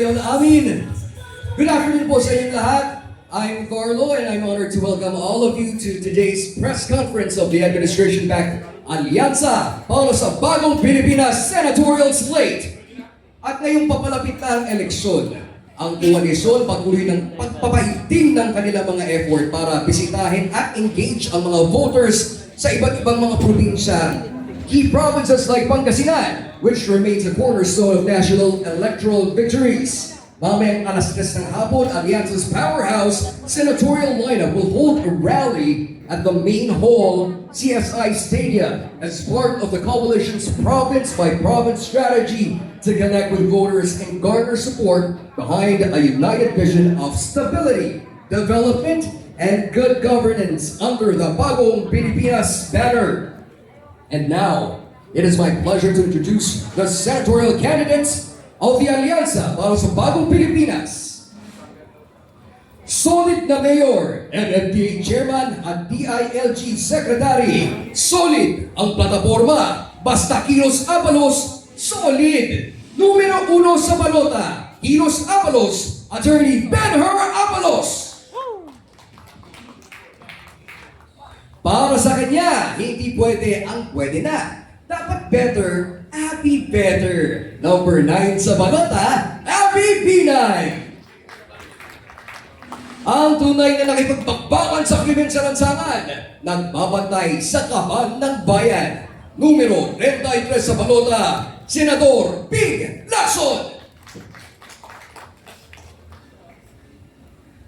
ngayon amin. Good afternoon po sa inyong lahat. I'm Carlo and I'm honored to welcome all of you to today's press conference of the administration-backed Alyansa para sa Bagong Pilipinas Senatorial Slate. At ngayong papalapit na ang eleksyon, ang koalisyon patuloy ng pagpapaitim ng kanilang mga effort para bisitahin at engage ang mga voters sa iba't ibang mga probinsya. Key provinces like Pangasinan, which remains a cornerstone of national electoral victories. Mamayang alas 3 ng hapon, Alyansa's powerhouse senatorial lineup will hold a rally at the main hall, CSI Stadium, as part of the coalition's province-by-province strategy to connect with voters and garner support behind a united vision of stability, development, and good governance under the Bagong Pilipinas banner. And now, it is my pleasure to introduce the senatorial candidates of the Alyansa para sa Bagong Pilipinas. Solid na Mayor, MMDA Chairman at DILG Secretary. Solid ang plataforma, basta Kilos Abalos, solid. Numero 1 sa balota, Kilos Abalos, Attorney Ben-Hur Abalos. Para sa kanya, hindi pwede ang pwede na. Dapat better, happy better. Number 9 sa balota, Happy B9. Ang tunay na nakipagbakbakan sa krimen sa lansangan, nagbabantay sa kaban ng bayan. Numero 33 sa balota, Senador Ping Lacson.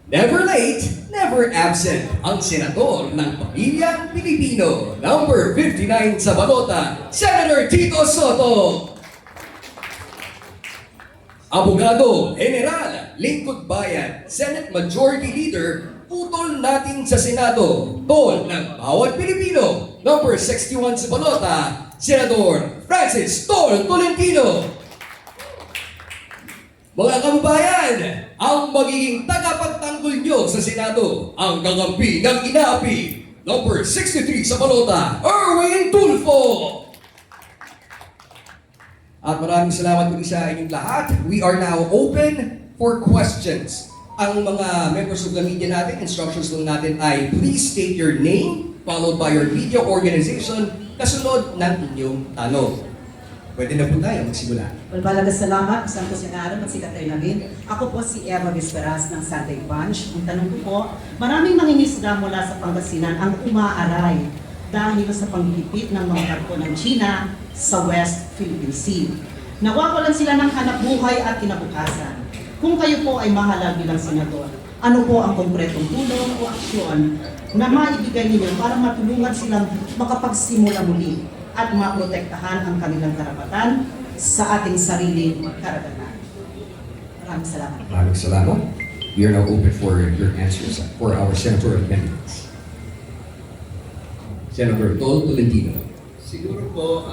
Never late, never absent, ang senador ng pamilyang Pilipino. Number 59 sa balota, Senator Tito Soto. Abogado, General, Lingkod Bayan, Senate Majority Leader, putol natin sa Senado, tol ng bawat Pilipino. Number 61 sa balota, Senador Francis Tol Tolentino. Mga kababayan, ang magiging tagapagtanggol nyo sa Senado, ang kakampi ng inaapi, number 63 sa balota, Erwin Tulfo. At maraming salamat po sa inyong lahat. We are now open for questions. Ang mga members of the media natin, instructions lang natin ay please state your name, followed by your media organization, kasunod ng inyong tanong. Pwede na po tayo magsimula. Malagas salamat, Santo Senado, Magsikatay namin. Ako po si Eva Visperas ng Sunday Punch. Ang tanong ko po, maraming mangingisda mula sa Pangasinan ang umaaray dahil sa panghihipit ng mga barko ng China sa West Philippine Sea. Nawawalan sila ng hanap buhay at kinabukasan. Kung kayo po ay mahalal bilang senador, ano po ang konkretong tulong o aksyon na maibigay ninyo para matulungan silang makapagsimula muli at maprotektahan ang kanilang karapatan sa ating sariling karapatan. Maraming salamat. Maraming salamat. We are now open for your answers for our senatorial candidates. Senator Tol Tolentino. Siguro po,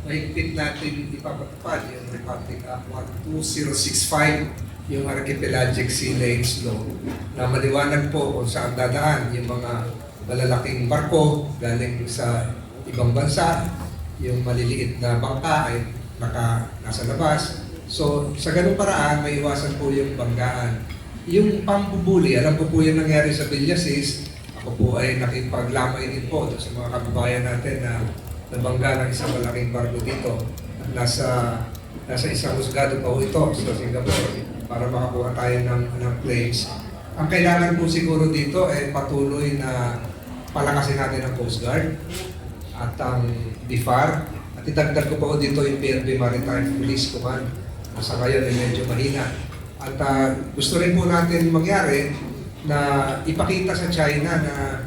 mahigpit natin ipapatupad yung Republic Act 12065, yung Archipelagic Sea Lanes Law, na maliwanag po kung saan dadaan yung mga malalaking barko galing sa ibang bansa, yung maliliit na bangka ay nasa labas. So, sa ganung paraan, may iwasan po yung banggaan. Yung pambubuli, alam ko po yung nangyari sa Villasis. Ako po ay nakipaglamay din po sa mga kababayan natin na nabangga ng isang malaking barko dito. At nasa isang husgado pa po ito sa Singapore para makakuha tayo ng claims. Ang kailangan po siguro dito ay patuloy na palakasin natin ang Coast Guard at ang DIFAR, at idagdag ko po dito yung PNP Maritime Police Command na sa ngayon ay medyo mahina. At gusto rin po natin mangyari na ipakita sa China na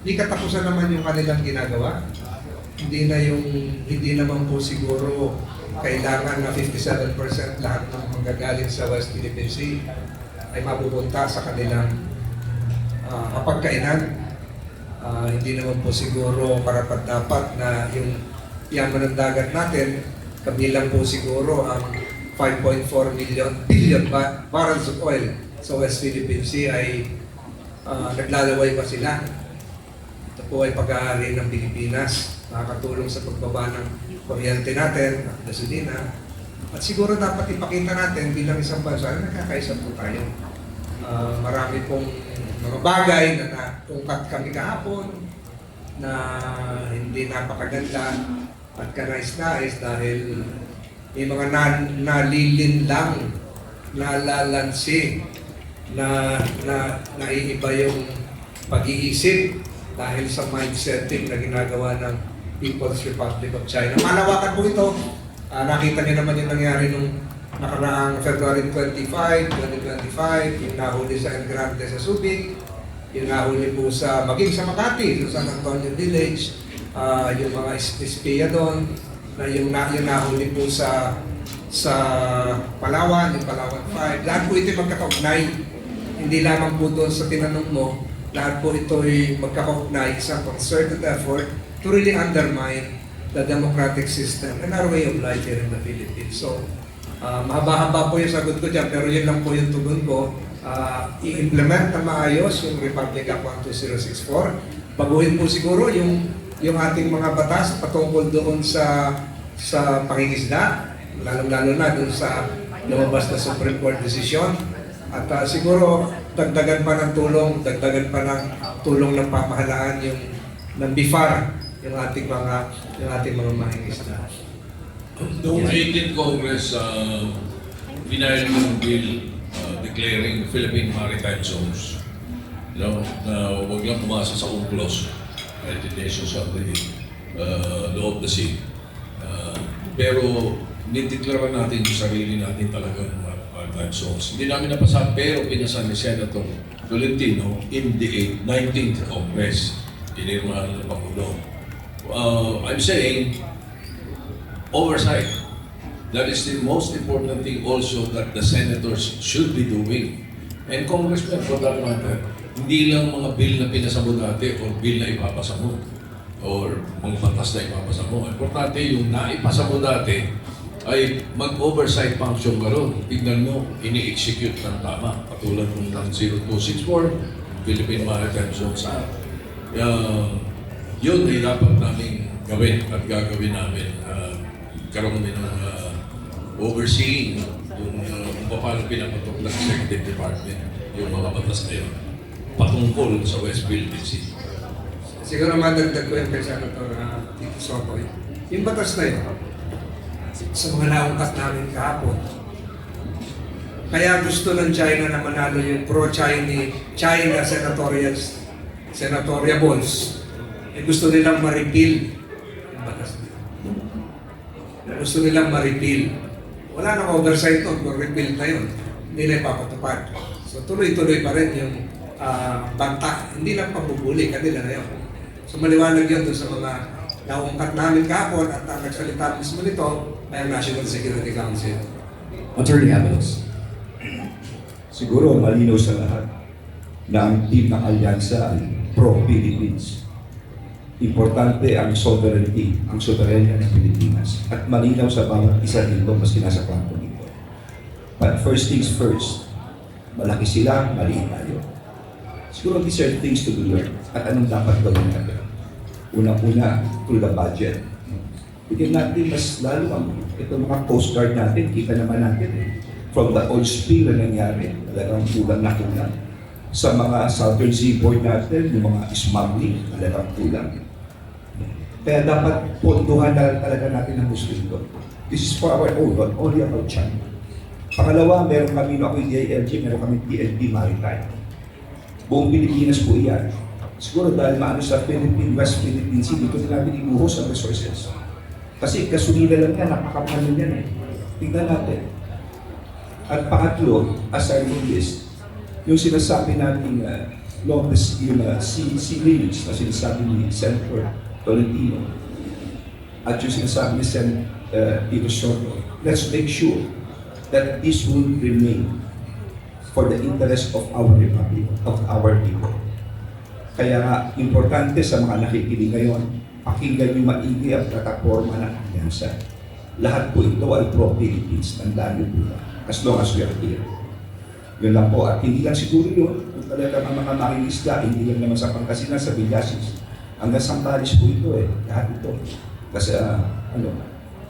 hindi katapusan naman yung kanilang ginagawa. Hindi naman po siguro kailangan na 57% lahat ng manggagaling sa West Philippine Sea ay mapupunta sa kanilang kapagkainan. Hindi naman po siguro karapat-dapat na yung yaman ng dagat natin, kabilang po siguro ang 5.4 billion barrels of oil sa West Philippine Sea ay naglalaway pa sila. Ito po ay pag-aari ng Pilipinas, nakakatulong sa pagbaba ng kuryente natin, at gasolina, At siguro dapat ipakita natin bilang isang bansa na nagkakaisa po tayo. Marami pong mga bagay na natungkat kami kahapon na hindi napakaganda at kanais-nais dahil may mga nalilinlang, nalalansi, naiiba yung pag-iisip dahil sa mindsetting na ginagawa ng People's Republic of China. Malawakan po ito. Nakita niyo naman yung nangyari nung nakaraang February 25, 2025, yung nahuli sa El Grande sa Subic, yung nahuli po sa, maging sa Makati, sa San Antonio Village, yung mga espiya doon, na yung nahuli po sa Palawan, yung Palawan 5. Lahat po ito magkakaugnay. Hindi lamang po doon sa tinanong mo, lahat po ito ay magkakaugnay sa concerted effort to really undermine the democratic system and our way of life here in the Philippines. So, mahaba-haba po yung sagot ko dyan, pero yun lang po yung tugon ko. I-implement na maayos yung Republic Act 12064. Baguhin po siguro yung ating mga batas patungkol doon sa pangingisda, lalong-lalo na doon sa lumabas na Supreme Court decision. At siguro dagdagan pa ng tulong ng pamahalaan yung ng BIFAR, yung ating mga mangingisda. Noong 18th Congress, pinayag yung bill declaring Philippine Maritime Zones. You know, na huwag lang pumasa sa UNCLOS, United Nations of the Law of the Sea. Pero nideklara natin yung sarili natin talagang maritime zones. Hindi namin napasa, pero pinasa ni Senator Tolentino in the 19th Congress. Pinirmahan ng Pangulo. I'm saying oversight. That is the most important thing also that the senators should be doing. And congressmen, for that matter, hindi lang mga bill na pinasamo dati or bill na ipapasa mo or mga batas na ipapasa mo. Importante yung naipasa mo dati ay mag-oversight function ka ron. Tignan mo, ini-execute ng tama. Katulad ng 0264, Philippine Maritime Zones Act. Yun ay dapat namin gawin at gagawin namin. Karoon din ng overseeing kung paano pinapatok ng Executive Department yung mga batas na yun patungkol sa West Philippine Sea. Siguro madagdag ko yung kay Senator Tito Soto. Yung batas na yun, sa mga naungkat namin kahapon, kaya gusto ng China na manalo yung pro-China senatoriables. Gusto nilang ma-repeal yung batas na yun. Gusto nilang ma-repeal. Wala nang oversight to kung repeal na yun. Hindi na ipapatupad. So tuloy-tuloy pa rin yung banta. Hindi lang pambubuli, kanila na yun. So maliwanag yun doon sa mga naungkat namin kahapon at ang nagsalita mismo nito ay ang National Security Council. Attorney Avalos. Siguro malinaw sa lahat na ang team ng alyansa ay pro-Philippines. Importante ang sovereignty, ang soberanya ng Pilipinas. At malinaw sa bawat isa dito, maski nasa kampo dito. But first things first, malaki sila, maliit tayo. Siguro these are things to be learned. At anong dapat gawin natin? Unang-una, through the budget. Bigyan natin mas lalo ang ito mga Coast Guard natin, kita naman natin from the oil spill na nangyari, talagang kulang na kulang. Sa mga southern seaboard natin, yung mga smuggling, talagang kulang. Kaya dapat ponduhan na talaga natin ang gusto ito. This is for our own, not only about China. Pangalawa, meron kami na ako yung DILG, meron kami PNP Maritime. Buong Pilipinas po iyan. Siguro dahil maano sa West Philippine Sea, dito na natin ibuhos ang resources. Kasi gasolina lang yan, napakamahal yan eh. Tignan natin. At pangatlo, as I know this, yung sinasabi natin longest yung sea lanes na sinasabi ni Senator Tolentino at yung sinasabi ni Senator Tito Soto, let's make sure that this will remain for the interest of our republic, of our people. Kaya nga, importante sa mga nakikinig ngayon, pakinggan yung maigi ang plataforma ng alyansa. Lahat po ito ay pro-Philippines, tandaan niyo po, as long as we are here. Yun lang po, at hindi lang siguro yun, kung talaga ang mga makinisda, hindi lang naman sa Pangasinan, sa Villasis. Hanggang Sambales po ito lahat ito. Kasi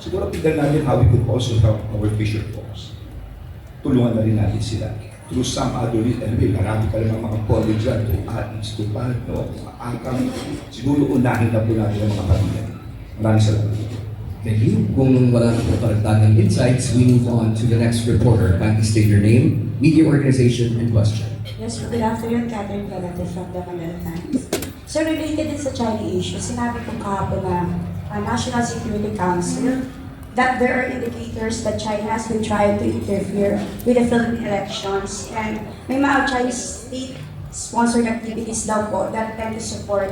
siguro tignan natin how we could also help our fisher folks. Tulungan na rin natin sila. Through some other anyway, marami ka lang mga college dyan, to athletes, to paano, angkang, siguro unahin na po natin ang mga pamilya. Maraming salamat. Thank you. Kung wala na po karagdagang insights, we move on to the next reporter. Kindly state your name, media organization, and question. Yes, good afternoon, Catherine Galante from the Manila Times. So related din sa China issue, sinabi ko kahapon na National Security Council that there are indicators that China has been trying to interfere with the Philippine elections and may mga Chinese state-sponsored activities daw po that tend to support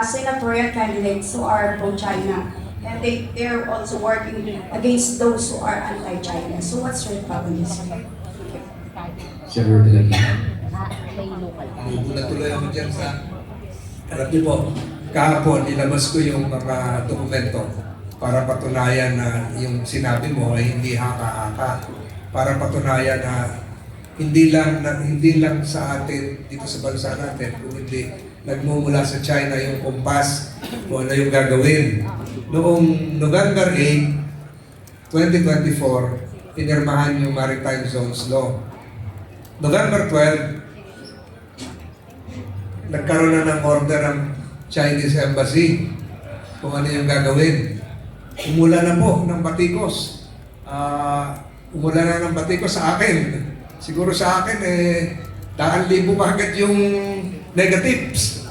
senatorial candidates who are pro-China. And they're also working against those who are anti-China. So what's your thought on this? Senator De La Guia. Nagulat tuloy ako dyan sa... Alam niyo po, kahapon ilabas ko yung mga dokumento para patunayan na yung sinabi mo ay hindi haka-haka. Para patunayan na hindi lang sa atin, dito sa bansa natin, kundi nagmumula sa China yung kumpas kung ano yung gagawin. Noong November 8, 2024, pinirmahan yung Maritime Zones Law. November 12, nagkaroon na ng order ng Chinese Embassy kung ano yung gagawin. Umula na po ng batikos. Umula na ng batikos sa akin. Siguro sa akin, 100,000 agad yung negatives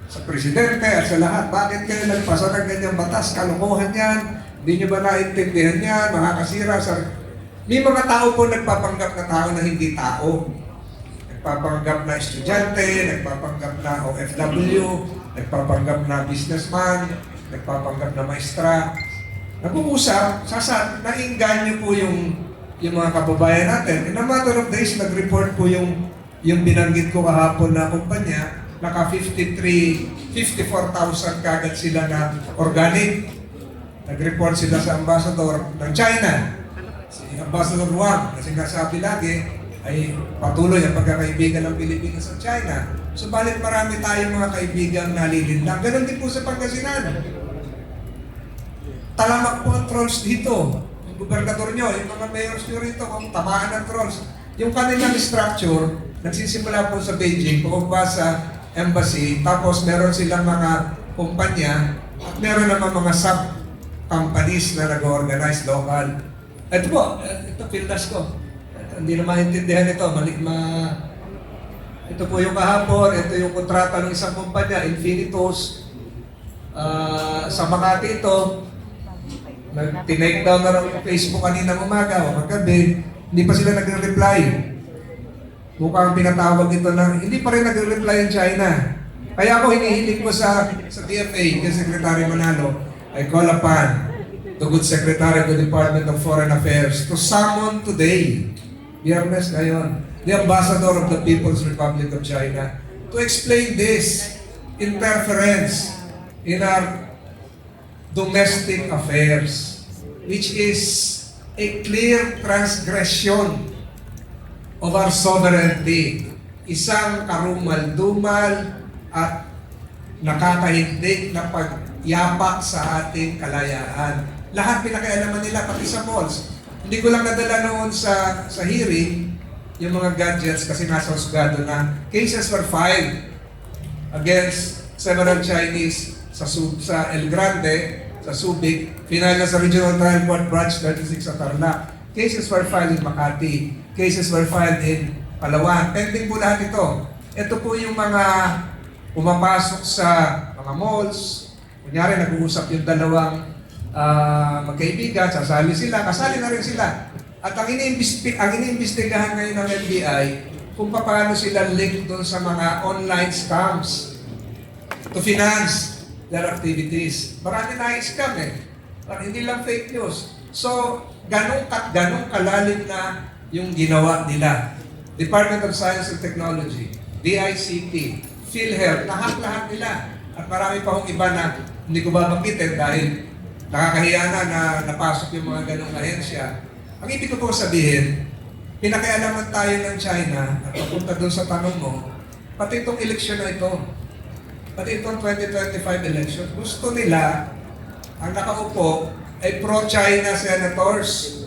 sa presidente at sa lahat. Bakit kayo nagpasa ng ganyang batas? Kalokohan yan. Hindi nyo ba naintindihan yan? Makakasira sa... May mga tao po nagpapanggap na tao na hindi tao. Nagpapanggap na estudyante, nagpapanggap na OFW, nagpapanggap na businessman, nagpapanggap na maestra. Nag-uusap, nainganyo po yung mga kababayan natin. In a matter of days, nag-report po yung binanggit ko kahapon na kumpanya, naka 54,000 kagad sila na organic. Nag-report sila sa ambassador ng China. Si Ambassador Wang, na sinasabi lagi, ay patuloy ang pagkakaibigan ng Pilipinas sa China. Subalit marami tayong mga kaibigang nalilinlang. Ganon din po sa Pangasinan. Talamak po ang trolls dito. Yung gobernador nyo, yung mga mayors nyo rito, kung tamaan ng trolls. Yung kanilang structure, nagsisimula po sa Beijing, pumunta sa embassy, tapos meron silang mga kumpanya, at meron naman mga sub-companies na nag-organize local. Ito po, ito pildas ko. Hindi na maintindihan ito. Ito po yung kahapon, ito yung kontrata ng isang kumpanya, Infinitos. Sa Makati ito, tinake down na ng Facebook kanina umaga o magabi, hindi pa sila nagre-reply. Mukhang pinatawag ito na, hindi pa rin nagre-reply ang China. Kaya ako hinihiling ko sa DFA, kay Secretary Manalo, I call upon the good Secretary of the Department of Foreign Affairs to summon today, Biyernes ngayon, the Ambassador of the People's Republic of China to explain this interference in our domestic affairs, which is a clear transgression of our sovereignty. Isang karumal-dumal at nakakahindig na pagyapak sa ating kalayaan. Lahat pinakialaman nila, pati sa malls. Hindi ko lang nadala noon sa hearing yung mga gadgets kasi nasa husgado na cases were filed against several Chinese sa El Grande, sa Subic, final na sa Regional Trial Court Branch 36 sa Tarlac. Cases were filed in Makati. Cases were filed in Palawan. Pending po lahat ito. Ito po yung mga pumapasok sa mga malls. Kunyari, nag-uusap yung dalawang magkaibigan, kasali na rin sila. At ang iniimbestigahan ngayon ng NBI kung paano sila link doon sa mga online scams to finance their activities. Marami na scam hindi lang fake news. So, ganong kalalim na yung ginawa nila. Department of Science and Technology, DICT, PhilHealth, lahat nila. At marami pa hong iba na hindi ko babanggitin dahil nakakahiya na napasok yung mga ganong ahensya. Ang ibig ko po sabihin, pinakialaman tayo ng China at papunta doon sa tanong mo, pati itong eleksyon na ito, pati itong 2025 election, gusto nila ang nakaupo ay pro-China senators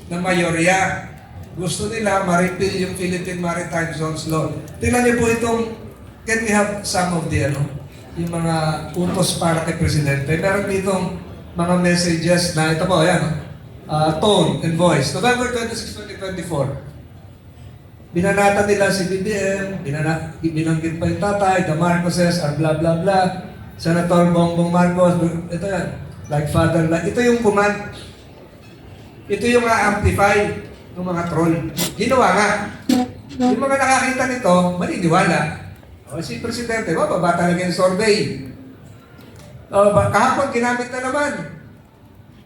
na mayorya. Gusto nila ma-repeal yung Philippine Maritime Zones Law. Tingnan niyo po itong, can we have some of the, yung mga utos para kay Presidente. Meron ditong mga messages na, ito po, ayan, tone and voice. November 26, 2024. Binanata nila si BBM, binanggit pa yung tatay, the Marcoses, are blah blah blah. Senator Bongbong Marcos, ito yan, like father, like, ito yung command. Ito yung amplify ng mga troll. Ginawa nga. Yung mga nakakita nito, maniniwala. O si Presidente, baba talaga yung survey. Kahapon, ginamit na naman.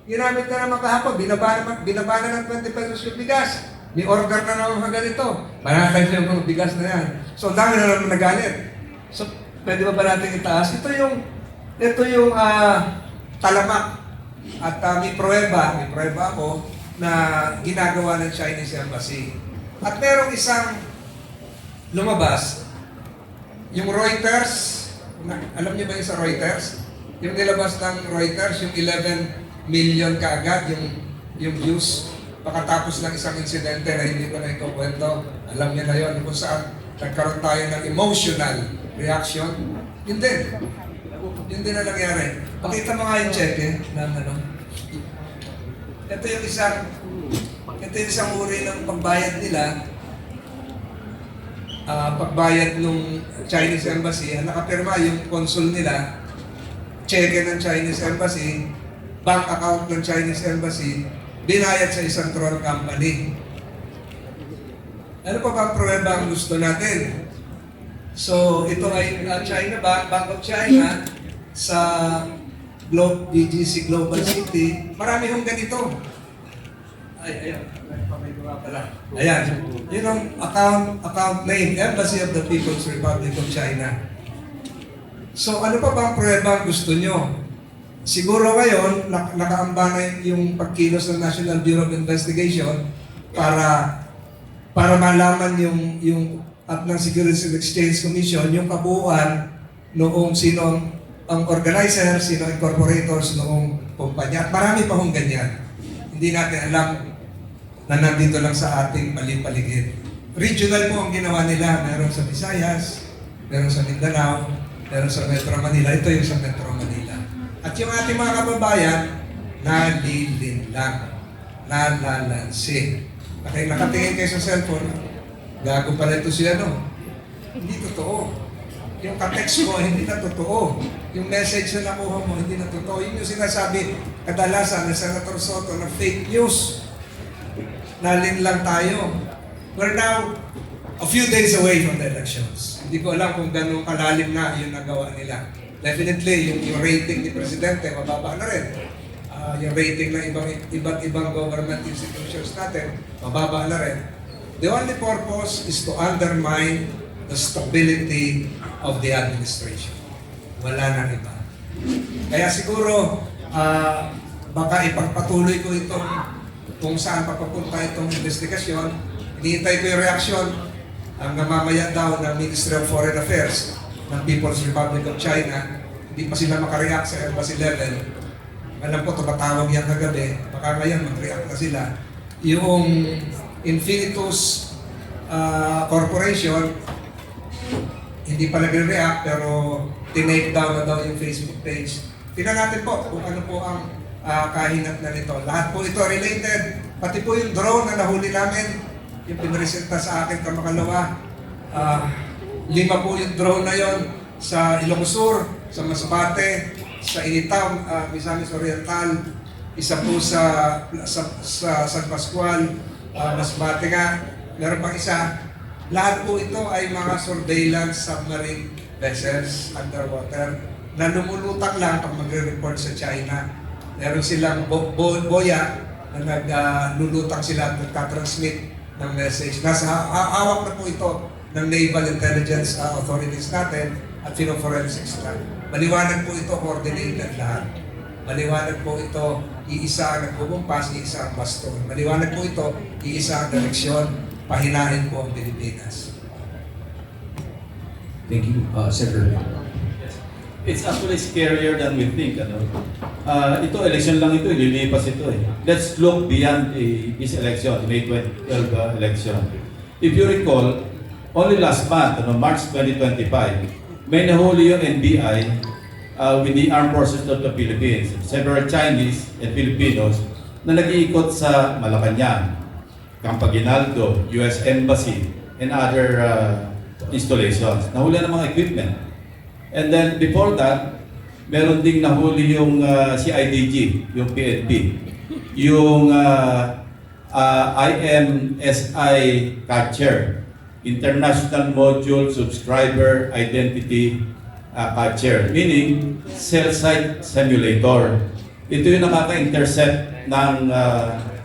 Ginamit na naman kahapon, binaba na ng 20 pesos yung bigas. May order na naman mga ganito. Panatay siya yung mga bigas na yan. So, dami na naman nagalit. So, pwede ba natin itaas? Ito yung talamak. At may pruweba ako na ginagawa ng Chinese Embassy. At merong isang lumabas, yung Reuters, alam niyo ba yung sa Reuters? Yung nilabas ng Reuters, yung 11 million kaagad, yung views, pagkatapos ng isang insidente na hindi ko na ikukwento, alam niyo na yun, kung saan nagkaroon tayo ng emotional reaction, yun din. Yun din na nangyari. Pakita mo nga yung check Ito yung isang uri ng pagbayad nila, pagbayad ng Chinese Embassy, nakapirma yung consul nila, cheque ng Chinese Embassy, bank account ng Chinese Embassy, binayad sa isang troll company. Ano pa ba ang pruweba ang gusto natin? So, ito ay China Bank of China sa BGC Global City. Marami hong ganito. Ayan. Ayan. Yun ang account name, Embassy of the People's Republic of China. So, ano pa ba ang pruweba ang gusto nyo? Siguro ngayon, nakaamba na yung pagkilos ng National Bureau of Investigation para malaman yung at ng Securities and Exchange Commission yung kabuuan noong sino ang organizer, sino ang incorporators noong kumpanya. At marami pa hong ganyan. Hindi natin alam na nandito lang sa ating paligid. Regional po ang ginawa nila. Meron sa Visayas, meron sa Mindanao, meron sa Metro Manila. Ito yung sa Metro Manila. At yung ating mga kababayan, nalilin lang. Nalalansi. Nakatingin kayo sa cellphone, gago pala ito siya, Hindi totoo. Yung ka-text mo, hindi na totoo. Yung message na nakuha mo, hindi na totoo. Yun yung sinasabi kadalasan ng Senator Soto na fake news. Nalin lang tayo. We're now a few days away from the elections. Hindi ko alam kung gano'ng kalalim na yung nagawa nila. Definitely, yung rating ni Presidente, mababa na rin. Yung rating ng iba't ibang government institutions natin, mababa na rin. The only purpose is to undermine the stability of the administration. Wala nang iba. Kaya siguro, baka ipagpatuloy ko itong kung saan papapunta itong investigasyon. Hinihintay ko yung reaksyon ang namamaya daw ng Ministry of Foreign Affairs ng People's Republic of China. Hindi pa sila makareact sa embassy level. Alam ko, tumatawag yan kagabi. Baka ngayon mag-react na sila. Yung Infinitus Corporation, hindi pa nagre-react pero tinake down na daw yung Facebook page. Tingnan natin po kung ano po ang kahinat na nito. Lahat po ito related. Pati po yung drone na nahuli namin, yung pinresenta sa akin kamakalawa. 5 po yung drone na yon sa Ilocos Sur, sa Masbate, sa Initaw, Misamis Oriental, isa po sa San Pascual, Masbate nga, meron pang isa. Lahat po ito ay mga surveillance submarine vessels underwater na lumulutang lang pag magre-report sa China. Meron silang boya na naglulutang sila at nagtatransmit ng message. Nasa hawak na po ito ng Naval Intelligence Authorities natin at Philo-Forensics na. Maliwanag po ito, coordinated lahat. Maliwanag po ito, iisa ang nagbubumpas, iisa ang baston. Maliwanag po ito, iisa ang direksyon. Pahinahin po ang Pilipinas. Thank you, Senator. it's actually scarier than we think. Ano? Ito, election lang ito, ililipas ito eh. Let's look beyond this election, May 2012 election. If you recall, only last month, March 2025, may nahuli yung NBI with the Armed Forces of the Philippines. Several Chinese and Filipinos na nag-iikot sa Malacanang, Camp Aguinaldo, US Embassy, and other installations. Nahuli ng mga equipment. And then before that, meron ding nahuli yung CIDG, yung PNP, yung IMSI Catcher, International Module Subscriber Identity Catcher, meaning cell site simulator. Ito yung nakaka-intercept ng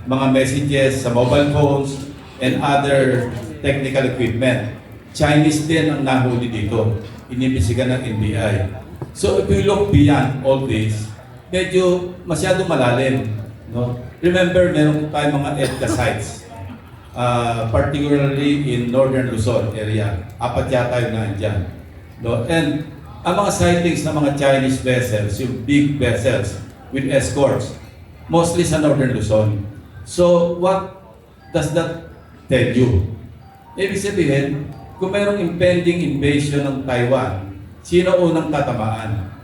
mga messages sa mobile phones and other technical equipment. Chinese din ang nahuli dito. Inibisigan ng NBI. So if we look beyond all this, medyo masyado malalim. No? Remember, meron tayong mga EDCA sites, particularly in Northern Luzon area. 4 yata yung nandyan. No? And ang mga sightings ng mga Chinese vessels, yung big vessels with escorts, mostly sa Northern Luzon. So what does that tell you? Ibig sabihin, kung mayroong impending invasion ng Taiwan, sino unang tatamaan?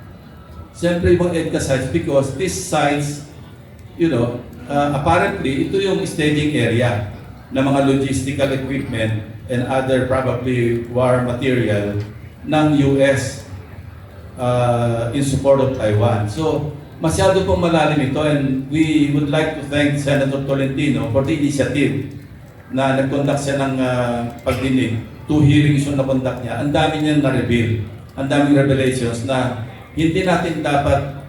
Siyempre yung mga EDCA sites, because these sites, apparently, ito yung staging area ng mga logistical equipment and other probably war material ng US in support of Taiwan. So, masyado pong malalim ito, and we would like to thank Senator Tolentino for the initiative na nag-conduct siya ng pagdinig. 2 hearings yung na-conduct niya. Ang dami niyang na-reveal. Ang daming revelations na hindi natin dapat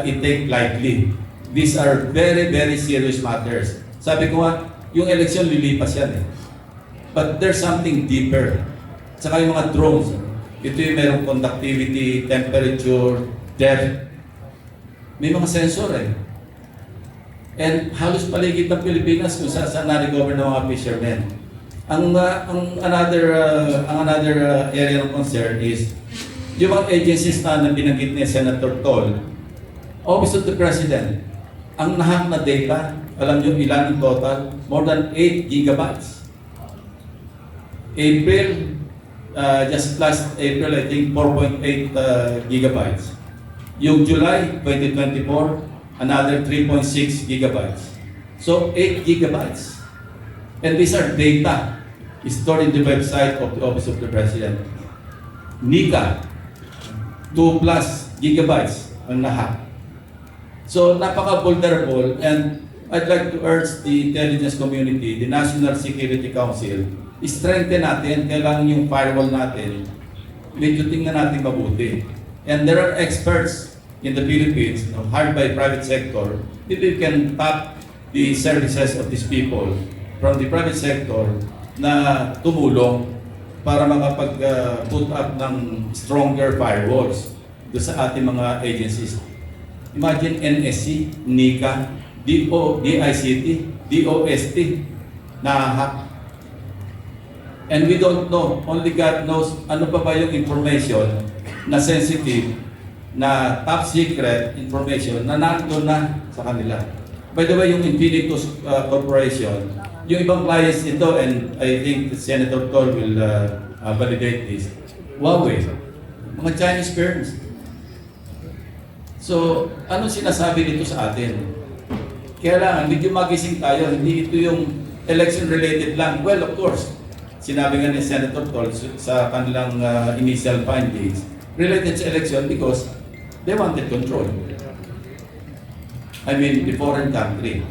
i-take lightly. These are very, very serious matters. Sabi ko nga, yung election lilipas yan eh. But there's something deeper. Saka yung mga drones. Ito yung merong conductivity, temperature, depth. May mga sensor eh. And halos paligid ng Pilipinas kung saan na-recover ng mga fishermen. Ang another area of concern is yung mga agencies na binanggit ni Senator Tol, Office of the President, ang nahack na data, alam nyo ilan in total? More than 8 gigabytes. April, just last April, I think 4.8 gigabytes. Yung July 2024, another 3.6 gigabytes. So 8 gigabytes. And these are data stored in the website of the Office of the President. Nika, 2+ gigabytes ang nahack. So napaka-vulnerable, and I'd like to urge the intelligence community, the National Security Council, strengthen natin, kailangan yung firewall natin, medyo tingnan natin mabuti. And there are experts in the Philippines, hired by private sector, if we can tap the services of these people from the private sector na tumulong para makapag-put up ng stronger firewalls doon sa ating mga agencies. Imagine NSC, NICA, DICT, DOST, na-hack. And we don't know, only God knows ano pa ba yung information na sensitive, na top secret information na nandun na sa kanila. By the way, yung Infinitus Corporation, yung ibang clients nito, and I think Senator Tol will validate this, Huawei, mga Chinese firms. So, ano sinasabi nito sa atin? Kailangan, medyo magising tayo, hindi ito yung election-related lang. Well, of course, sinabi nga ni Senator Tol sa kanilang initial findings, related sa election because they wanted control. I mean, the foreign country.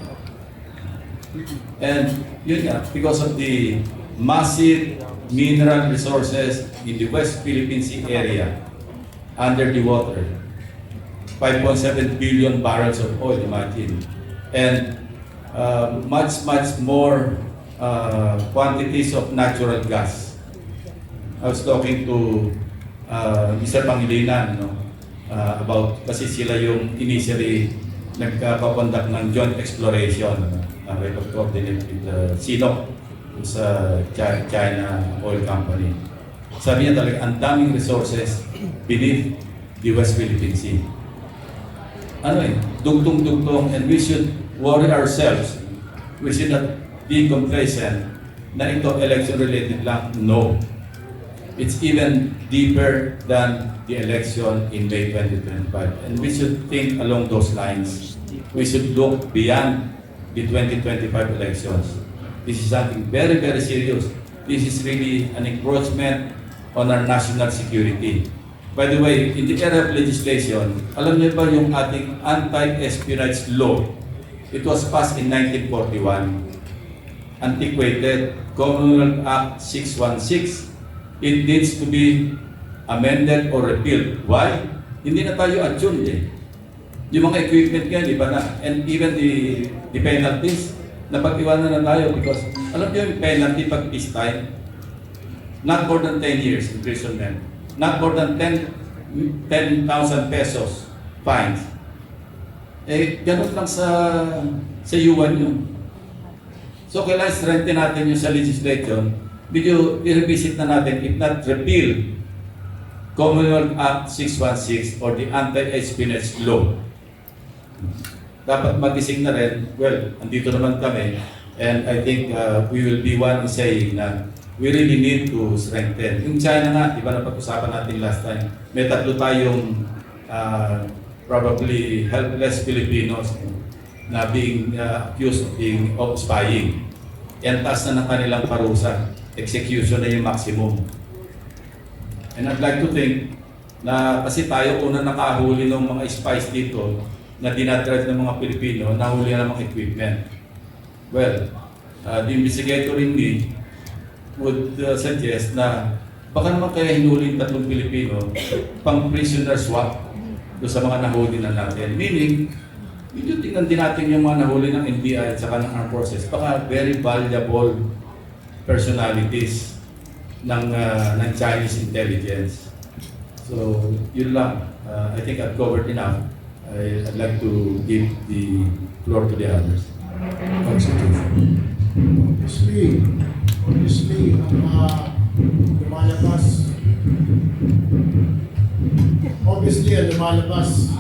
And yun nga, because of the massive mineral resources in the West Philippine Sea area, under the water, 5.7 billion barrels of oil, imagine. And much more quantities of natural gas. I was talking to Mr. Pangilinan, about, kasi sila yung initially nagpapandak ng joint exploration, record coordinate with CNOOC sa China Oil Company. Sabi niya talaga, ang daming resources beneath the West Philippine Sea. Ano dugtong-dugtong, and we should worry ourselves. We should not be complacent na ito election-related lang. No. It's even deeper than the election in May 2025. And we should think along those lines. We should look beyond the 2025 elections. This is something very, very serious. This is really an encroachment on our national security. By the way, in the era of legislation, alam niyo ba yung ating anti-espionage law? It was passed in 1941. Antiquated, Commonwealth Act 616. It needs to be amended or repealed. Why? Hindi na tayo attuned eh. Yung mga equipment nga, di ba na? And even the penalties, napag-iwanan na tayo because alam niyo yung penalty pag peacetime? Not more than 10 years imprisonment. Not more than 10,000 pesos fines. Eh, ganun lang sa yuan yun. So, kailangan strengthen natin yung sa legislation. Medyo i-revisit na natin, if not repeal, Commonwealth Act 616 or the Anti-Espionage Law. Dapat magising na rin. Well, andito naman kami. And I think we will be one in saying na we really need to strengthen. Yung China nga, di ba napag-usapan natin last time, may tatlo tayong probably helpless Filipinos na being accused of spying. Yan taas na ng kanilang parusa. Execution na yung maximum. And I'd like to think na kasi tayo una nakahuli ng mga spies dito na dinadrive ng mga Pilipino, nahuli na ng mga equipment. Well, the investigator in me would suggest na baka naman kaya hinuli yung tatlong Pilipino pang prisoner swap do sa mga nahuli na natin. Meaning, medyo tingnan din natin yung mga nahuli ng NBI at saka ng armed forces. Baka very valuable personalities ng Chinese intelligence. So, yun lang. I think I've covered enough. I'd like to give the floor to the others. Obviously, lumalabas,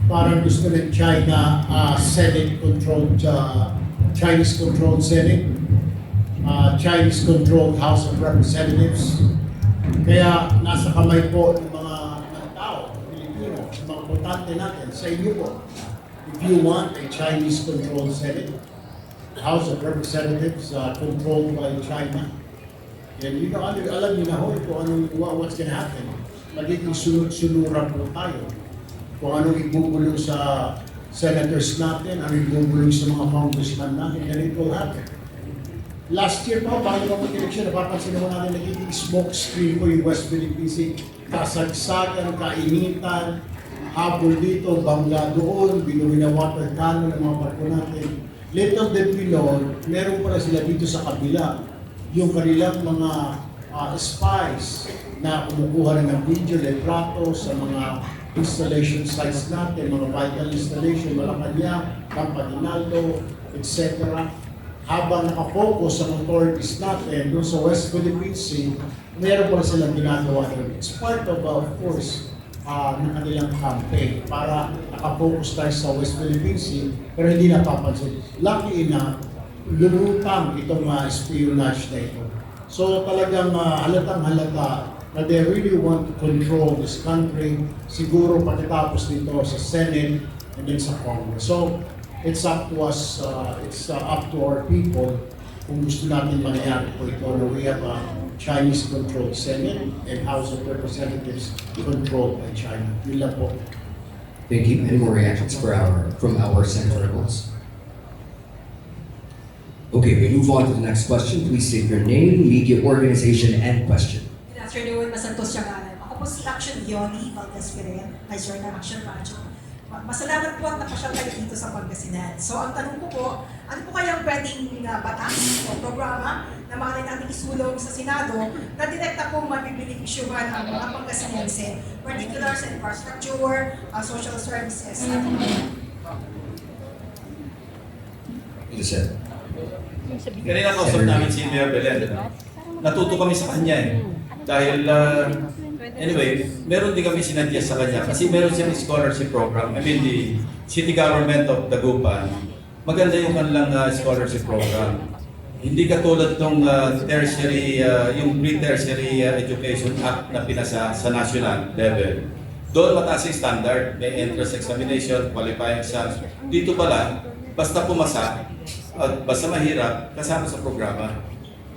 parang gusto ng China, Senate-controlled, Chinese-controlled Senate, Chinese-controlled House of Representatives. Kaya nasa kamay po ng mga tao, Pilipino, mga botante natin, sa inyo po. If you want a Chinese-controlled Senate, House of Representatives controlled by China, and you know, alam niyo na ho kung what's gonna happen. Magiging sunod-sunuran po tayo. Kung anong ibubulong sa senators natin, anong ibubulong sa mga congressman natin, and it will happen. Last year pa, bago pa mag-eleksyon, napapansin naman natin nagiging smoke screen po yung West Philippine Sea. Kasagsagan, kainitan, habol dito, bangga doon, binuwi na water cannon ng mga barko natin. Little did we know, meron pala sila dito sa kabila, yung kanilang mga spies na kumukuha ng video, retrato sa mga installation sites natin, mga vital installation, Malacanang, Campaninaldo, etc. Habang nakafocus ang authorities natin doon sa West Philippine Sea, meron pala silang ginagawa doon. It's part of course, ng kanilang campaign para nakafocus tayo sa West Philippine Sea, pero hindi napapansin. Lucky enough, lumutang itong espionage na ito. So talagang halatang halata na they really want to control this country, siguro pagkatapos nito sa Senate and then sa Congress. So it's up to us, it's up to our people kung gusto natin mangyari po ito na we have a Chinese-controlled Senate and House of Representatives controlled by China. Yun lang po. Thank you. Any more reactions from our Senator Nicholas? Okay, we move on to the next question. Please state your name, media organization, and question. Good afternoon, Masantos Siangalan. Ako po si Action Yoni Valdez-Peren, Vice ng Action Radyo. Masalamat po at napasyal kayo dito sa Pangasinan. So ang tanong ko po, ano po kayang pwedeng batas o programa na maaari natin isulong sa Senado na direkta pong mabibenefisyuhan ang mga Pangasinense, particular sa infrastructure, social services, at Kanina kausap namin si Mayor Belen. Natuto kami sa kanya eh. Dahil Anyway, meron din kami sinadjust sa kanya kasi meron siyang scholarship program. I mean, the city government of Dagupan, maganda yung kanilang scholarship program. Hindi katulad ng tertiary, yung pre-tertiary education act na pinasa sa national level. Doon mataas yung standard, may entrance examination, qualifying exams. Dito pala, basta pumasa, at basta mahirap, kasama sa programa.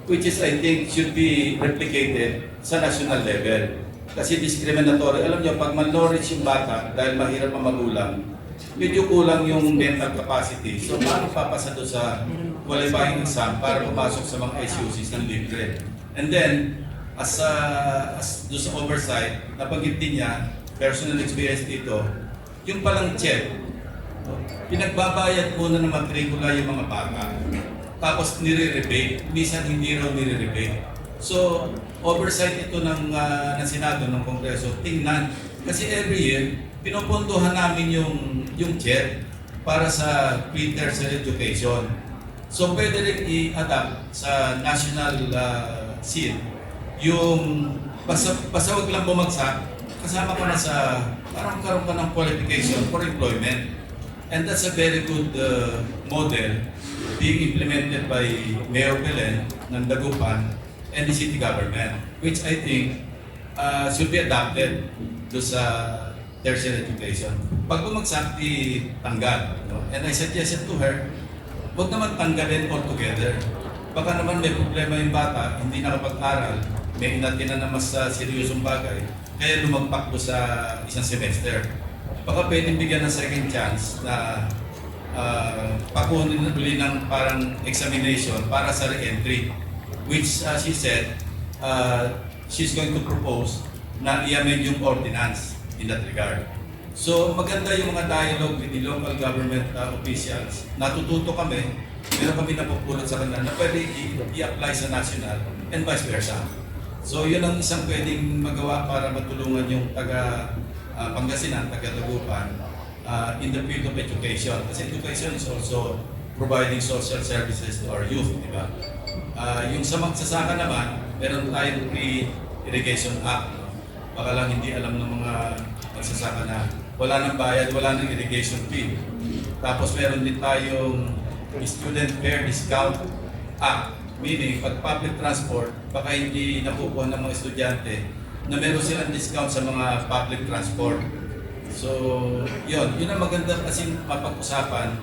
Which is, I think, should be replicated sa national level. Kasi discriminatory. Alam niyo, pag malnourished yung bata dahil mahirap ang magulang, medyo kulang yung mental capacity. So, paano papasa doon sa qualifying exam para pumasok sa mga SUCs ng libre? And then, as doon sa oversight, nabanggit din niya, personal experience dito, yung palang check, pinagbabayad muna ng matrikula yung mga bata. Tapos nire-rebate, minsan hindi raw nire-rebate. So, oversight ito ng Senado, ng Kongreso, tingnan. Kasi every year, pinupunduhan namin yung check para sa pre-tertiary education. So, pwede rin i-adapt sa national scene yung basta wag lang bumagsak, kasama ka na sa, parang karoon ka ng qualification for employment. And that's a very good model being implemented by Mayor Belen ng Dagupan and the city government, which I think should be adapted do sa tertiary education. Pag bumagsak, tanggal. No? And I suggested to her, huwag naman tanggalin altogether. Baka naman may problema yung bata, hindi nakapag-aral, may inatin na mas seryosong bagay, kaya lumagpak do sa isang semester. Baka pwedeng bigyan ng second chance na pakunin na uli ng parang examination para sa re-entry, which she said she's going to propose na i-amend yung ordinance in that regard. So maganda yung mga dialogue with the local government officials. Natututo kami, meron kami napupulot sa kanila na pwede i-apply sa national and vice versa. So yun ang isang pwedeng magawa para matulungan yung taga Pangasinan, taga Dagupan in the field of education. Kasi education is also providing social services to our youth, di ba? Yung sa magsasaka naman, meron tayong pre-irrigation act. No? Baka lang hindi alam ng mga magsasaka na wala nang bayad, wala nang irrigation fee. Tapos meron din tayong student fare discount act. Meaning, pag public transport, baka hindi nakukuha ng mga estudyante na meron silang discount sa mga public transport. So, yun ang maganda kasi mapag-usapan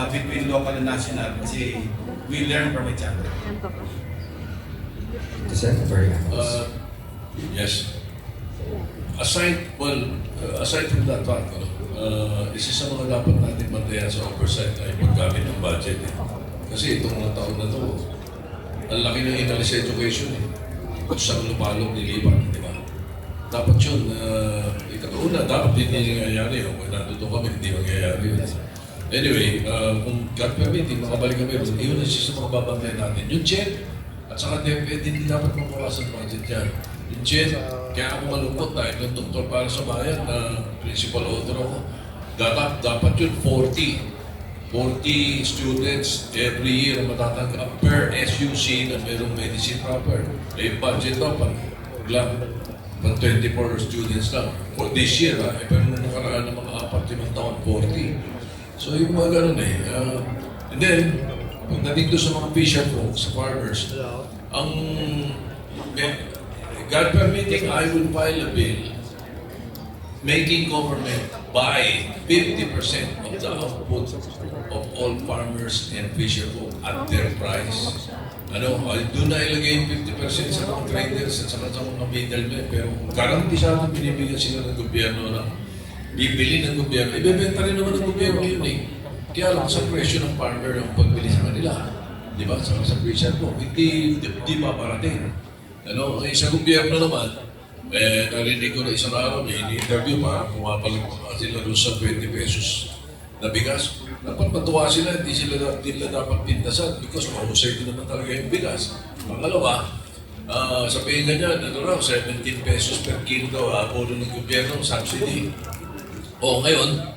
between local and national kasi we learn from each other. Very Yes. Aside from that fact, isa sa mga dapat natin bantayan sa oversight ay paggamit ng budget. Kasi itong mga taon na ito, ang laki ng inalis sa education. Kung saan lupalong nilipat, di ba? Dapat yun, ikatauna, dapat hindi nangyayari. Kung natuto kami, hindi mangyayari yun. Anyway, kung God permitting, makabalik kami, yun ang isa sa mga babantayan natin. Yung check, at saka DepEd, hindi dapat mabawasan budget yan. Yung check, kaya ako malungkot dahil yung doktor para sa bayan na principal author ako. Dapat yun 40 students every year matatanggap per SUC na mayroong medicine proper. Eh, budget daw pang 24 students lang. For this year, pero nung nakaraan ng mga 4-5 taon, 40. So yung mga ganun and then, pagdating doon sa mga fisher folks, sa farmers, God permitting, I will file a bill making government buy 50% of the output of all farmers and fisher folk at their price. Doon na ilagay yung 50% sa mga traders at sa mga middlemen, pero garantisado binibigyan sila ng gobyerno na bibili ng gobyerno, ibebenta rin naman ng gobyerno yun eh. Kaya lang sa presyo ng farmer ang pagbili sa kanila. Di ba? Sa fisher folk, hindi ba parating? Sa gobyerno naman, narinig ko na isang araw, may in-interview para pumapalag sila doon sa 20 pesos na bigas. Dapat matuwa sila, hindi sila dapat pintasan because mahusay din naman talaga yung bigas. Pangalawa, sabihin ganyan, 17 pesos per kilo daw, apono ng gobyerno, subsidy. Ngayon,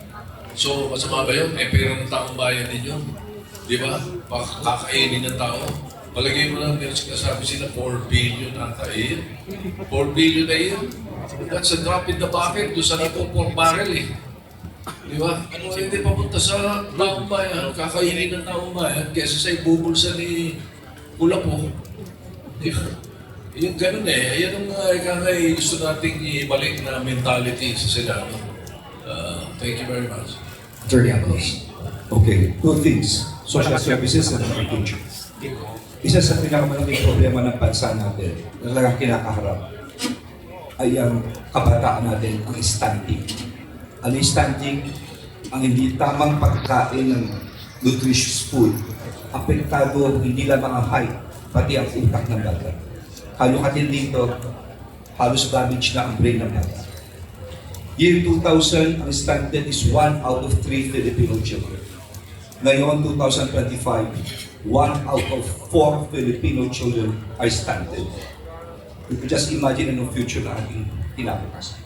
so masama ba yun? Pera ng taong bayan din yun. Di ba? Kakainin ng tao. Palagay mo lang, meron sinasabi sila 4 billion ata a year. 4 billion a year. That's a drop in the bucket doon sa natong pork barrel eh. Di ba? Ano hindi papunta sa taong bayan, kakainin ng taong bayan, kesa sa ibubulsa ni Kulapo. Di ba? Yung ganun eh. Yan ang gusto nating ibalik na mentality sa Senado. Thank you very much. Attorney Abalos. Okay, two things. Social services and agriculture. Isa sa pinakamalaking problema ng bansa natin na talagang kinakaharap ay ang kabataan natin, ang stunting. Ang stunting, ang hindi tamang pagkain ng nutritious food, apektado hindi lang ang height, pati ang utak ng bata. Halong dito, halos damage na ang brain ng bata. Year 2000, ang stunted is 1 out of 3 Filipino children. Ngayon, 2025, 1 out of 4 Filipino children are stunted. You can just imagine anong future na ating kinabukasan.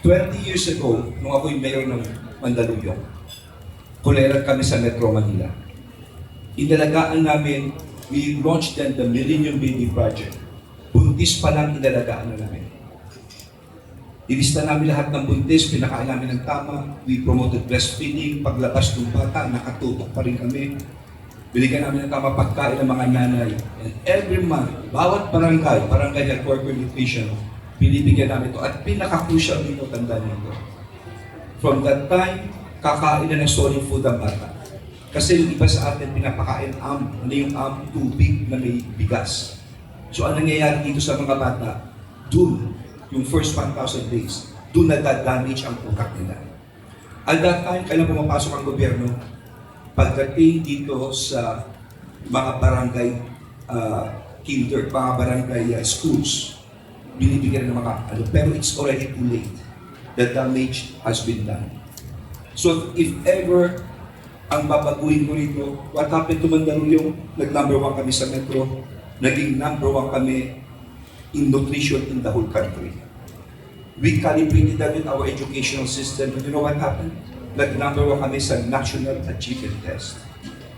20 years ago, nung ako'y mayor ng Mandaluyong, kulerat kami sa Metro Manila. Inalagaan namin, we launched then the Millennium Baby Project. Buntis pa lang inalagaan na namin. Ilista namin lahat ng buntis, pinakain namin ng tama, we promoted breastfeeding, paglabas ng bata, nakatutok pa rin kami. Binigyan namin ng tama pagkain ng mga nanay. And every month, bawat barangay health worker nutrition, binibigyan namin ito. At pinaka-crucial dito, tandaan nito. From that time, kakain na ng solid food ang bata. Kasi yung iba sa atin, pinapakain ano yung tubig na may bigas. So ang nangyayari dito sa mga bata, dun, yung first 1,000 days, dun na-damage ang utak nila. At that time, kailan pumapasok ang gobyerno, pagdating dito sa mga barangay mga barangay schools, binibigyan ng mga pero it's already too late. The damage has been done. So if ever ang babaguhin ko rito, what happened to Mandaluyong? Nag-number 1 kami sa Metro, naging number 1 kami in nutrition in the whole country. We calibrated that with our educational system, but you know what happened? Nag-number 1 kami sa National Achievement Test.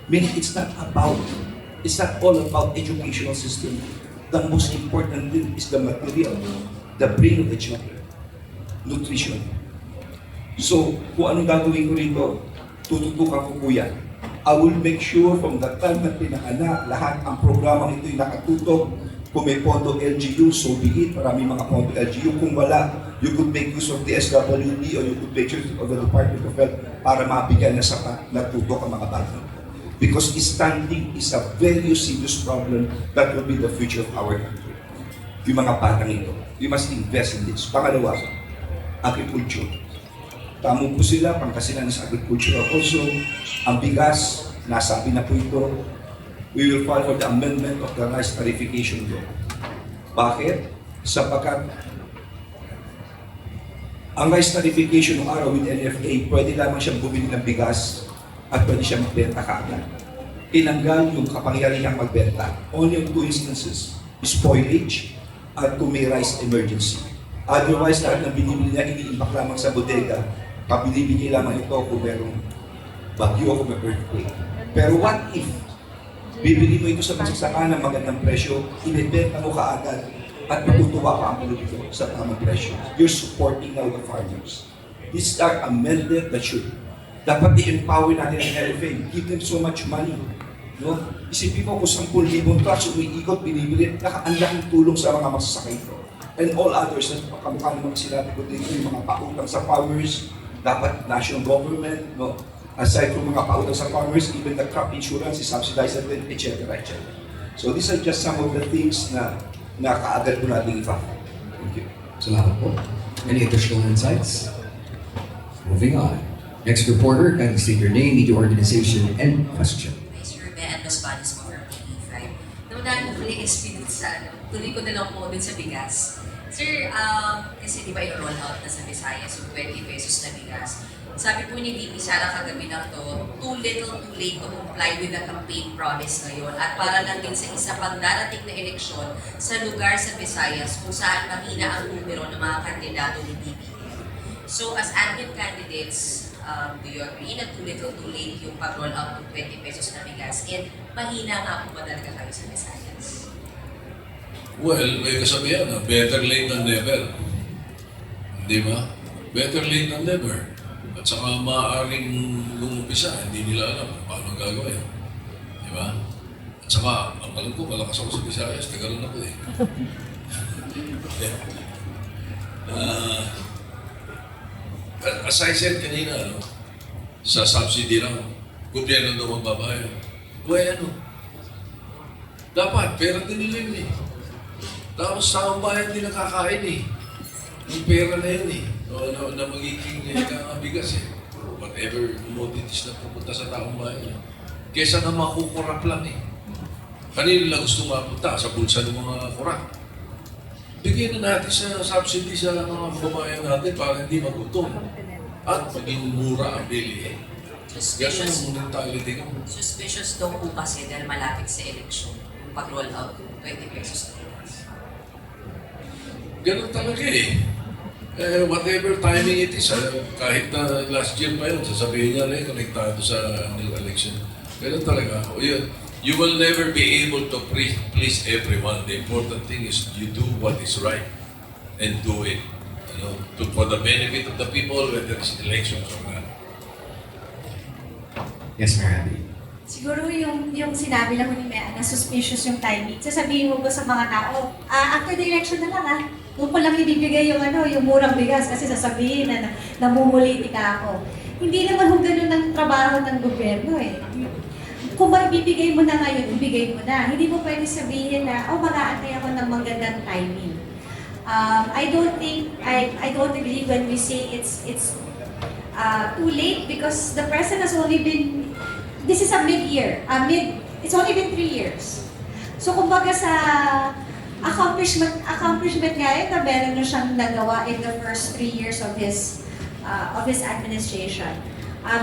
Meaning it's not all about educational system. The most important thing is the material, the brain of the children, nutrition. So, kung anong gagawin ko rito, tututukan ko po yan. I will make sure from the time na pinakana, lahat ang programang ito'y nakatutok. Kung may pondo LGU, so be it. Maraming mga pondo LGU. Kung wala, you could make use of the SWD or you could make use of the Department of Health para mabigyan na sapat na tutok ang mga bata. Because stunting is a very serious problem that will be the future of our country. Yung mga batang ito, we must invest in this. Pangalawa, agriculture. Tamo po sila, Pangasinan sa agriculture also. Ang bigas, nasabi na po ito, we will file for the amendment of the rice tarification law. Bakit? Sapagkat ang rice tarification ng araw with NFA, pwede lamang siyang bumili ng bigas at pwede siyang magbenta kaagad. Tinanggal yung kapangyarihang magbenta. Only in 2 instances, spoilage at kung may rice emergency. Otherwise, lahat ng binibili niya, iniimbak lamang sa bodega, pabili-bili lamang ito kung merong bagyo o kung may earthquake. Pero what if bibili mo ito sa magsasaka ng magandang presyo, ibebenta mo kaagad at matutuwa ka ang politiko sa tamang presyo. You're supporting now the farmers. These are amended that should. Dapat i-empower natin ang LFA. Give them so much money. No? Isipin mo kung 10,000 trucks umiikot, binibili, nakaanlaking tulong sa mga magsasakay ito. And all others, kamukha naman sinabi ko dito, yung mga pautang sa farmers, dapat national government, no? Aside from mga pautang sa farmers, even the crop insurance is subsidized at etc. etc. So these are just some of the things na kaagad po natin ipa-file. Thank you. Salamat po. Any additional insights? Moving on. Next reporter, kindly state your name, media organization, and question. Sir Ben Los Banes mo from TV5. Naman ko yung experience sa tuloy ko na lang po dun sa bigas. Sir, kasi di ba i-roll out na sa Visayas yung 20 pesos na bigas. Sabi po ni VP Sara kagabi na to, too little too late to comply with the campaign promise ngayon at para lang din sa isa pang darating na eleksyon sa lugar sa Visayas kung saan mahina ang numero ng mga kandidato ni BBM. So as admin candidates, do you agree na too little too late yung pag-roll out ng 20 pesos na bigas and mahina nga po ba talaga kayo sa Visayas? Well, may kasabihan na better late than never. Di ba? Better late than never. At saka maaaring nung umpisa, hindi nila alam kung paano gagawin. Di ba? At saka, ang alam ko, malakas ako sa Visayas, tagal na ako eh. As I said kanina, ano, sa subsidy lang, gobyerno daw magbabayad. Well, ano, dapat, pera din nila yun eh. Tapos taong bayan din nakakain eh. Yung pera na yun eh. Na magiging bigas eh. Whatever commodities na pupunta sa taong bayan. Kesa na makukurap lang eh. Kanino lang gusto mapunta sa bulsa ng mga kurap. Bigyan na natin sa subsidy sa mga kababayan natin para hindi magutom. At maging mura ang bilihin. Ganun ang mentality ko. Suspicious daw po kasi dahil malapit sa eleksyon, yung pag-roll out, 20 pesos na bigas. Ganun talaga eh. Whatever timing it is, kahit na last year pa yun, sasabihin niya rin, konektado sa election. Ganun talaga. You will never be able to please everyone. The important thing is you do what is right and do it. You know, for the benefit of the people, whether it's elections or not. Yes, Mary. Siguro yung sinabi lang ni Mea na suspicious yung timing. Sasabihin mo ba sa mga tao, after the election na lang doon ko lang ibibigay yung yung murang bigas kasi sasabihin na namumulitika ako. Hindi naman kung ganun ang trabaho ng gobyerno eh. Kung maibibigay mo na ngayon, ibigay mo na. Hindi mo pwede sabihin na, mag-aantay ako ng magandang timing. I don't agree when we say it's too late because the president has only been, this is a mid-year, it's only been 3 years. So kumbaga sa accomplishment nga yun na meron na siyang nagawa in the first 3 years of his administration.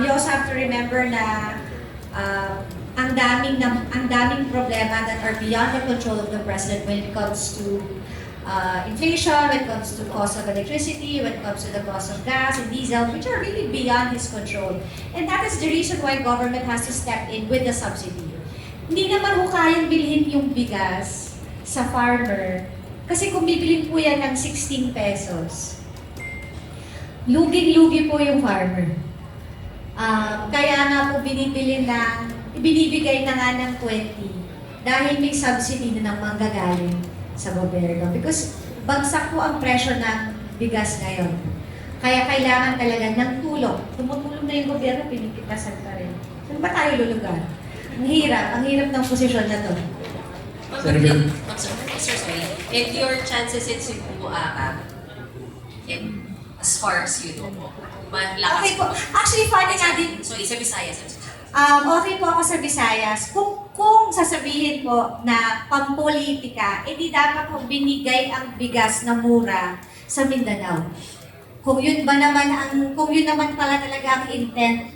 You also have to remember na ang daming problema that are beyond the control of the president when it comes to inflation, when it comes to cost of electricity, when it comes to the cost of gas and diesel, which are really beyond his control. And that is the reason why government has to step in with the subsidy. Hindi naman ho kayang bilhin yung bigas sa farmer kasi kung bibilin po yan ng 16 pesos, luging-lugi po yung farmer. Kaya nga po ibinibigay na nga ng 20 dahil may subsidy na ng manggagaling sa gobyerno. Because bagsak po ang presyo ng bigas ngayon. Kaya kailangan talaga ng tulong. Tumutulong na yung gobyerno, pinipitasan pa rin. Saan ba tayo lulugar? Ang hirap ng posisyon na to. Sorry. And your chances in Cebu, as far as you know po, malakas Okay po. Actually, funny nga din. So, sa Visayas. Okay po ako sa Visayas. Kung sasabihin po na pampolitika, hindi dapat po binigay ang bigas na mura sa Mindanao. Kung yun naman pala talaga ang intent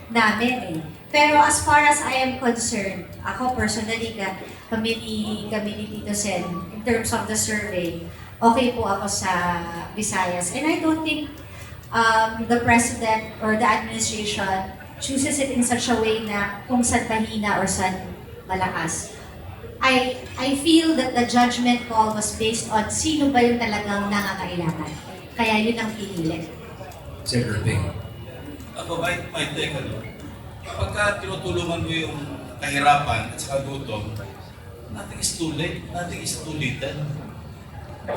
namin eh. Pero as far as I am concerned, ako personally, kami ni Tito Sen, in terms of the survey, okay po ako sa Visayas. And I don't think the President or the administration chooses it in such a way na kung saan mahina or saan malakas. I feel that the judgment call was based on sino ba yung talagang nangangailangan. Kaya yun ang pinili. Senator Ping. Ako, my take, pagka tinutulungan mo yung kahirapan at saka gutom, nothing is too late, nothing is too little.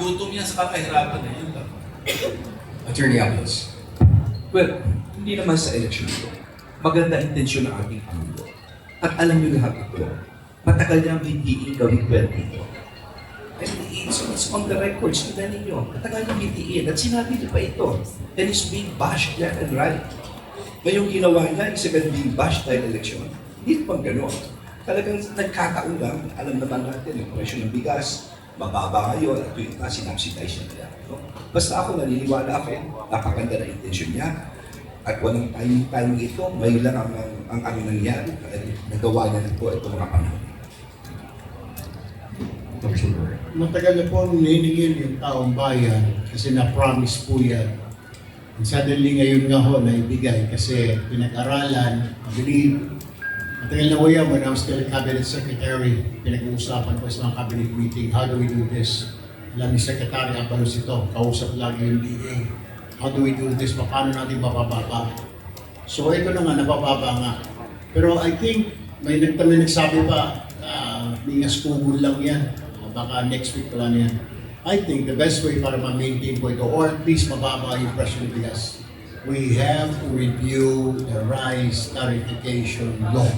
Gutom yan sa kahirapan na yun lang. Attorney Abelos. Well, hindi naman sa eleksyon ito. Maganda intensyon ng ating Pangulo. At alam niyo lahat ito, matagal niyang BTE gawing kwento ito. And it's on the record, sila ninyo. Matagal niyang BTE at sinabi niyo pa ito. And it's being bashed left and right. Ngayong ginawa niya, isa being bashed dahil eleksyon. Hindi pang gano'n. Talagang nagkakaulang, alam naman natin, yung presyo ng bigas, mababa ngayon at yung sinubsidize niya. No? Basta ako, naniniwala ako, napakaganda na intensyon niya. At walang timing ito, may lang ang nangyari. Nagawa niya na po itong mga panahon. Matagal na po niningil yung taong bayan kasi na-promise po yan. And suddenly ngayon nga ho naibigay kasi pinag-aralan, I believe, matagal na ho yan when I was still a cabinet secretary, pinag-uusapan ko sa mga cabinet meeting, how do we do this? Alam ni Secretary Abalos ito, kausap lagi yung DA. how do we do this, paano natin mapababa. So ito na nga, napababa nga. Pero I think, may nagsabi pa, bingas kugol lang yan. Baka next week pa lang yan. I think the best way para ma-maintain po ito, or at least mababa yung presyo ng bigas, we have to review the rice tarification law.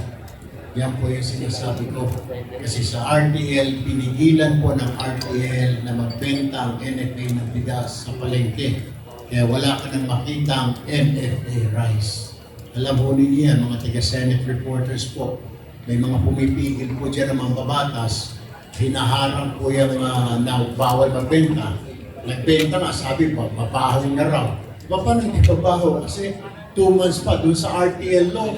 Yan po yung sinasabi ko. Kasi sa RTL, pinigilan po ng RTL na magbenta ang NFA ng bigas sa palengke. Kaya wala ka nang makitang NFA rice. Alam po ninyo yan, mga taga-Senate reporters po. May mga pumipigil po dyan ng mga babatas. Hinaharang po yung na bawal magbenta. Nagbenta nga, sabi pa, mabaho na raw. Paano hindi mabaho? Kasi 2 months pa dun sa RTL law,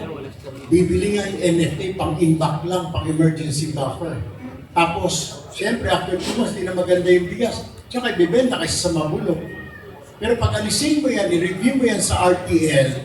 bibili nga yung NFA pang-impact lang, pang-emergency buffer. Tapos, siyempre, after 2 months, di na maganda yung bigas. Tsaka ibibenta kasi sa mabulok. Pero pag alisin mo yan, i-review mo yan sa RTL,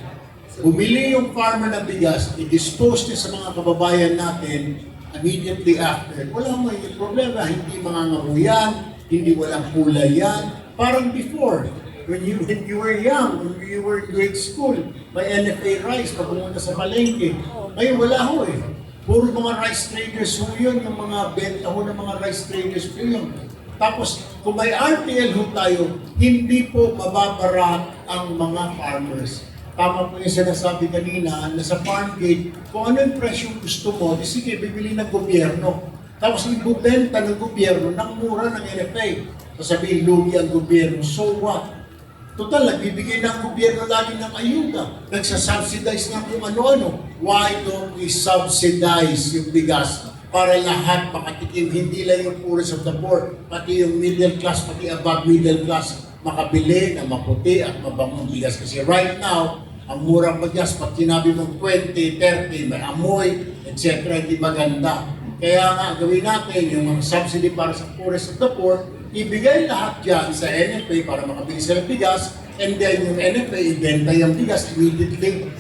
bumili yung farmer ng bigas, i-dispose niya sa mga kababayan natin immediately after. Wala mo yung problema, hindi mangangamuyan, hindi walang kulay yan. Parang before, when you were young, when you were in grade school, may NFA rice pag pumunta sa palengke. Ngayon wala ho eh. Puro mga rice traders ho yun, yung mga benta ho ng mga rice traders ho yun. Tapos, kung may RTL ho tayo, hindi po mababara ang mga farmers. Tama po yung sinasabi kanina na sa farm gate, kung ano yung presyo gusto mo, di sige, bibili ng gobyerno. Tapos ibubenta ng gobyerno ng mura ng NFA. Sasabihin, lugi ang gobyerno. So what? Total, nagbibigay ng gobyerno lagi ng ayuda. Nagsasubsidize ng kung ano-ano. Why don't we subsidize yung bigas para lahat makatikim, hindi lang yung poorest of the poor, pati yung middle class, pati above middle class, makabili ng maputi at mabangong bigas. Kasi right now, ang murang bigas, pag sinabi mong 20, 30, may amoy, etc., hindi maganda. Kaya nga, gawin natin yung mga subsidy para sa poorest of the poor, ibigay lahat dyan sa NFA para makabili sila ng bigas, and then yung NFA, ibenta yung bigas immediately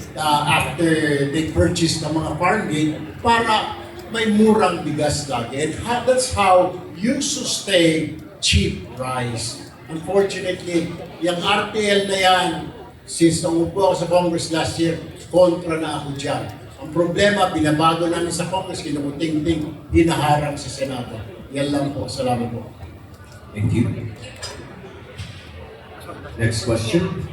after they purchase ng mga farm gate para may murang bigas lagi. And that's how you sustain cheap rice. Unfortunately, yung RTL na yan, since umupo ako sa Congress last year, kontra na ako dyan. Ang problema, binabago namin sa Congress, kinukuting-ting, hinaharang sa Senado. Yan lang po. Salamat po. Thank you. Next question.